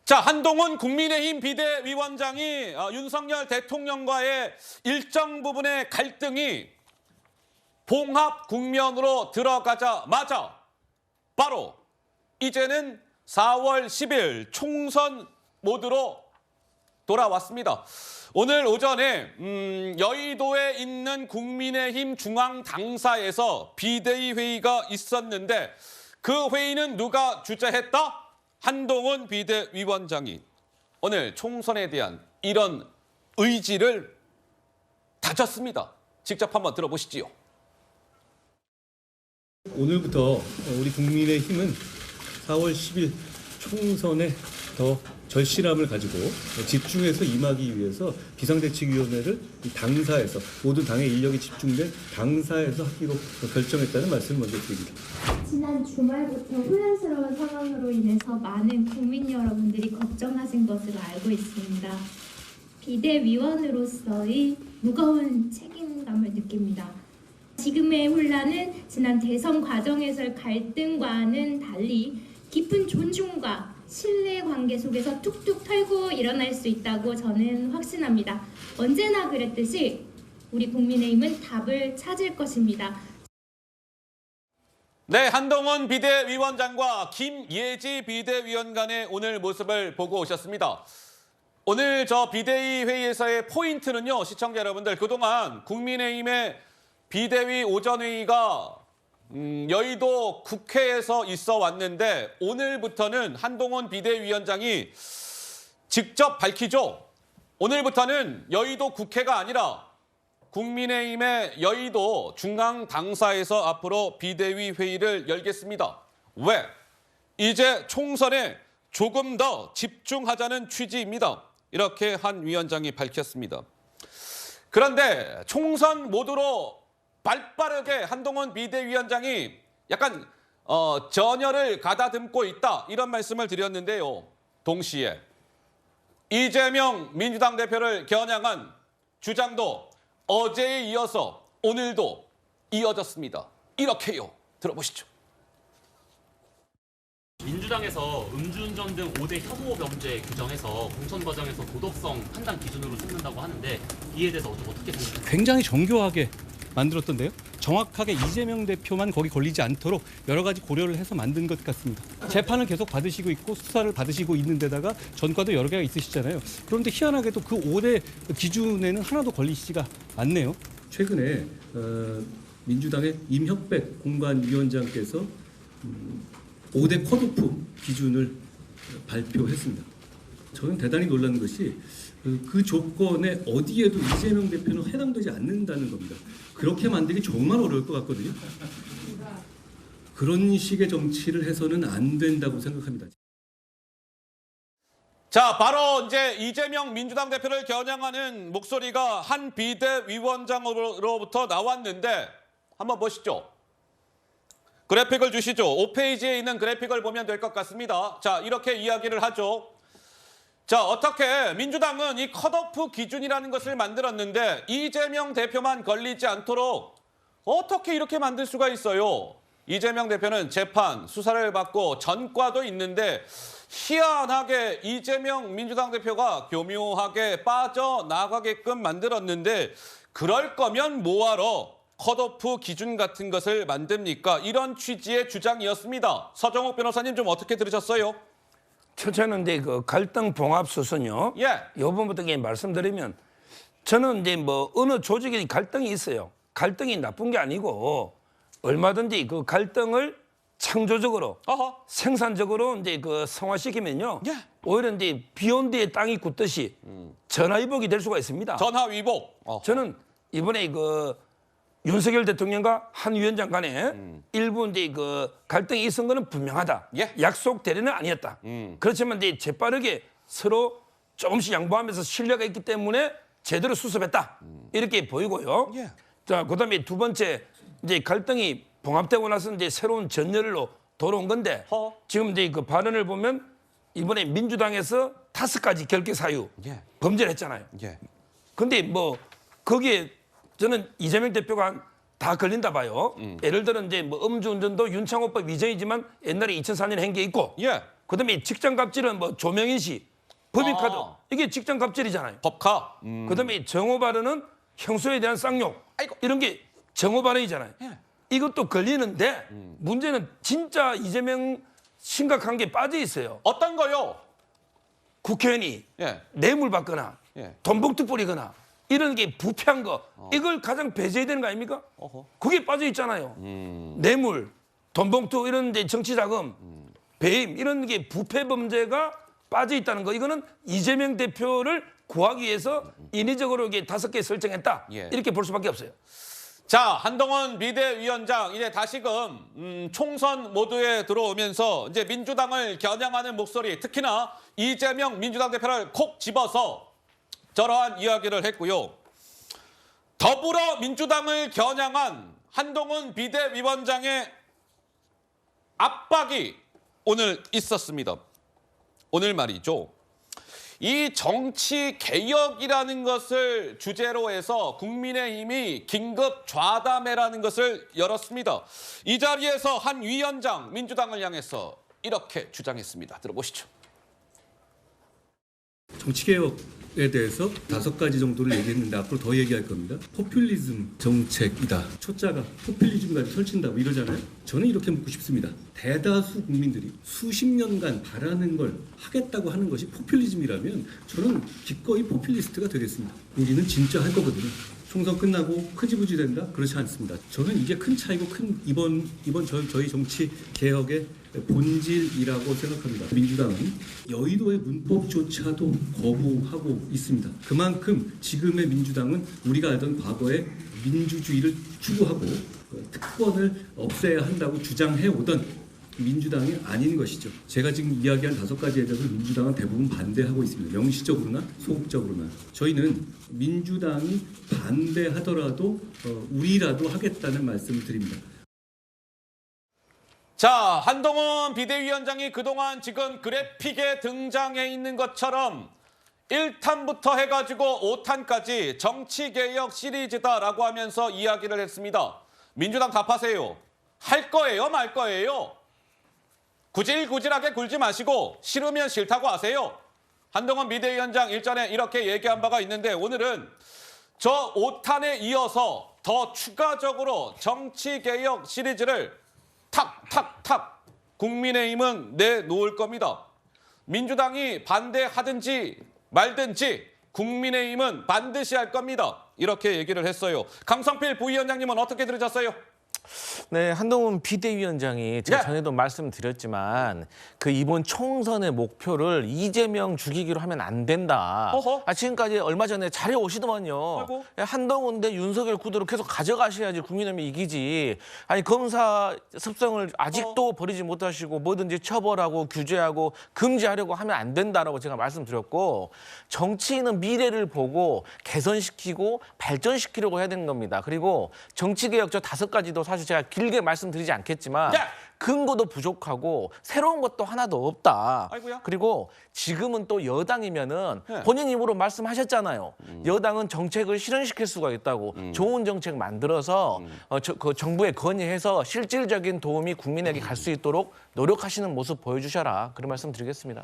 자, 한동훈 국민의힘 비대위원장이 윤석열 대통령과의 일정 부분의 갈등이 봉합 국면으로 들어가자마자 바로 이제는 4월 10일 총선 모드로 돌아왔습니다. 오늘 오전에 여의도에 있는 국민의힘 중앙당사에서 비대위 회의가 있었는데 그 회의는 누가 주재했다? 한동훈 비대위원장이 오늘 총선에 대한 이런 의지를 다졌습니다. 직접 한번 들어보시지요. 오늘부터 우리 국민의힘은 4월 10일 총선에 더 절실함을 가지고 집중해서 임하기 위해서 비상대책위원회를 당사에서 모든 당의 인력이 집중된 당사에서 하기로 결정했다는 말씀을 먼저 드립니다. 지난 주말부터 혼란스러운 상황으로 인해서 많은 국민 여러분들이 걱정하신 것으로 알고 있습니다. 비대위원으로서의 무거운 책임감을 느낍니다. 지금의 혼란은 지난 대선 과정에서의 갈등과는 달리 깊은 존중과 신뢰 관계 속에서 툭툭 털고 일어날 수 있다고 저는 확신합니다. 언제나 그랬듯이 우리 국민의힘은 답을 찾을 것입니다. 네, 한동훈 비대위원장과 김예지 비대위원 간의 오늘 모습을 보고 오셨습니다. 오늘 저 비대위 회의에서의 포인트는요, 시청자 여러분들, 그동안 국민의힘의 비대위 오전회의가 여의도 국회에서 있어 왔는데 오늘부터는 한동훈 비대위원장이 직접 밝히죠. 오늘부터는 여의도 국회가 아니라 국민의힘의 여의도 중앙당사에서 앞으로 비대위 회의를 열겠습니다. 왜? 이제 총선에 조금 더 집중하자는 취지입니다. 이렇게 한 위원장이 밝혔습니다. 그런데 총선 모드로 발빠르게 한동훈 비대위원장이 약간 전열을 가다듬고 있다, 이런 말씀을 드렸는데요. 동시에 이재명 민주당 대표를 겨냥한 주장도 어제에 이어서 오늘도 이어졌습니다. 이렇게요. 들어보시죠. 민주당에서 음주운전 등 5대 혐오 범죄 규정해서 공천 과정에서 도덕성 판단 기준으로 삼는다고 하는데 이에 대해서 어떻게 생각하세요? 굉장히 정교하게 만들었던데요. 정확하게 이재명 대표만 거기 걸리지 않도록 여러 가지 고려를 해서 만든 것 같습니다. 재판을 계속 받으시고 있고 수사를 받으시고 있는 데다가 전과도 여러 개가 있으시잖아요. 그런데 희한하게도 그 5대 기준에는 하나도 걸리시지가 않네요. 최근에 민주당의 임혁백 공관위원장께서 5대 컷오프 기준을 발표했습니다. 저는 대단히 놀라는 것이 그 조건에 어디에도 이재명 대표는 해당되지 않는다는 겁니다. 그렇게 만들기 정말 어려울 것 같거든요. 그런 식의 정치를 해서는 안 된다고 생각합니다. 자, 바로 이제 이재명 민주당 대표를 겨냥하는 목소리가 한 비대위원장으로부터 나왔는데 한번 보시죠. 그래픽을 주시죠. 5페이지에 있는 그래픽을 보면 될 것 같습니다. 자, 이렇게 이야기를 하죠. 자, 어떻게 민주당은 이 컷오프 기준이라는 것을 만들었는데 이재명 대표만 걸리지 않도록 어떻게 이렇게 만들 수가 있어요? 이재명 대표는 재판, 수사를 받고 전과도 있는데 희한하게 이재명 민주당 대표가 교묘하게 빠져나가게끔 만들었는데 그럴 거면 뭐하러 컷오프 기준 같은 것을 만듭니까? 이런 취지의 주장이었습니다. 서정욱 변호사님 좀 어떻게 들으셨어요? 첫째는 이제 그 갈등 봉합 수순요. 예. 이 부분부터 말씀드리면 저는 이제 뭐 어느 조직에 갈등이 있어요. 갈등이 나쁜 게 아니고 얼마든지 그 갈등을 창조적으로 생산적으로 이제 그 성화시키면요. 예. 오히려 이제 비온 뒤에 땅이 굳듯이 전화위복이 될 수가 있습니다. 전화위복. 저는 이번에 그 윤석열 대통령과 한 위원장 간에 일부 이제 그 갈등이 있은 거는 분명하다. 예. 약속 대리는 아니었다. 그렇지만 이제 재빠르게 서로 조금씩 양보하면서 신뢰가 있기 때문에 제대로 수습했다. 이렇게 보이고요. 예. 자, 그다음에 두 번째 이제 갈등이 봉합되고 나서 이제 새로운 전열로 돌아온 건데 지금 이제 그 발언을 보면 이번에 민주당에서 5가지 결계 사유 예. 범죄를 했잖아요. 예. 근데 뭐 거기에 저는 이재명 대표가 다 걸린다 봐요. 예를 들어 이제 뭐 음주운전도 윤창호법 위반이지만 옛날에 2004년에 한 게 있고 예. 그다음에 직장 갑질은 뭐 조명인 씨, 법인카드 아. 이게 직장 갑질이잖아요. 법카. 그다음에 정오 발언은 형소에 대한 쌍욕 아이고. 이런 게 정오 발언이잖아요. 예. 이것도 걸리는데 문제는 진짜 이재명 심각한 게 빠져 있어요. 어떤 거요? 국회의원이 예. 뇌물 받거나 예. 돈봉투 뿌리거나 이런 게 부패한 거 이걸 가장 배제해야 되는 거 아닙니까? 어허. 그게 빠져 있잖아요. 뇌물, 돈봉투 이런 데 정치자금, 배임 이런 게 부패 범죄가 빠져 있다는 거 이거는 이재명 대표를 구하기 위해서 인위적으로 이게 5개 설정했다 예. 이렇게 볼 수밖에 없어요. 자, 한동훈 비대위원장 이제 다시금 총선 모드에 들어오면서 이제 민주당을 겨냥하는 목소리, 특히나 이재명 민주당 대표를 콕 집어서 저러한 이야기를 했고요. 더불어민주당을 겨냥한 한동훈 비대위원장의 압박이 오늘 있었습니다. 오늘 말이죠. 이 정치 개혁이라는 것을 주제로 해서 국민의힘이 긴급 좌담회라는 것을 열었습니다. 이 자리에서 한 위원장 민주당을 향해서 이렇게 주장했습니다. 들어보시죠. 정치개혁에 대해서 5가지 정도를 얘기했는데 앞으로 더 얘기할 겁니다. 포퓰리즘 정책이다. 초짜가 포퓰리즘 가지고 설친다고 이러잖아요. 저는 이렇게 묻고 싶습니다. 대다수 국민들이 수십 년간 바라는 걸 하겠다고 하는 것이 포퓰리즘이라면 저는 기꺼이 포퓰리스트가 되겠습니다. 우리는 진짜 할 거거든요. 총선 끝나고 흐지부지 된다? 그렇지 않습니다. 저는 이게 큰 차이고 큰 이번 저희 정치 개혁의 본질이라고 생각합니다. 민주당은 여의도의 문법조차도 거부하고 있습니다. 그만큼 지금의 민주당은 우리가 알던 과거의 민주주의를 추구하고 특권을 없애야 한다고 주장해 오던 민주당이 아닌 것이죠. 제가 지금 이야기한 5가지에 대해서 민주당은 대부분 반대하고 있습니다. 명시적으로나 소극적으로나. 저희는 민주당이 반대하더라도 우리라도 하겠다는 말씀을 드립니다. 자, 한동훈 비대위원장이 그동안 지금 그래픽에 등장해 있는 것처럼 1탄부터 해가지고 5탄까지 정치개혁 시리즈다라고 하면서 이야기를 했습니다. 민주당 답하세요. 할 거예요, 말 거예요? 구질구질하게 굴지 마시고 싫으면 싫다고 하세요. 한동훈 비대위원장 일전에 이렇게 얘기한 바가 있는데 오늘은 저 5탄에 이어서 더 추가적으로 정치개혁 시리즈를 탁탁탁 국민의힘은 내놓을 겁니다. 민주당이 반대하든지 말든지 국민의힘은 반드시 할 겁니다. 이렇게 얘기를 했어요. 강성필 부위원장님은 어떻게 들으셨어요? 네, 한동훈 비대위원장이 제가 네. 전에도 말씀드렸지만 그 이번 총선의 목표를 이재명 죽이기로 하면 안 된다. 어허. 지금까지 얼마 전에 잘해 오시더만요. 아이고. 한동훈 대 윤석열 구도로 계속 가져가셔야지 국민의힘이 이기지. 아니 검사 습성을 아직도 버리지 못하시고 뭐든지 처벌하고 규제하고 금지하려고 하면 안 된다라고 제가 말씀드렸고 정치인은 미래를 보고 개선시키고 발전시키려고 해야 되는 겁니다. 그리고 정치개혁 저 5가지도 사실 제가 길게 말씀드리지 않겠지만 네. 근거도 부족하고 새로운 것도 하나도 없다. 아이고야. 그리고 지금은 또 여당이면은 네. 본인 입으로 말씀하셨잖아요. 여당은 정책을 실현시킬 수가 있다고 좋은 정책 만들어서 그 정부에 건의해서 실질적인 도움이 국민에게 갈 수 있도록 노력하시는 모습 보여주셔라. 그런 말씀 드리겠습니다.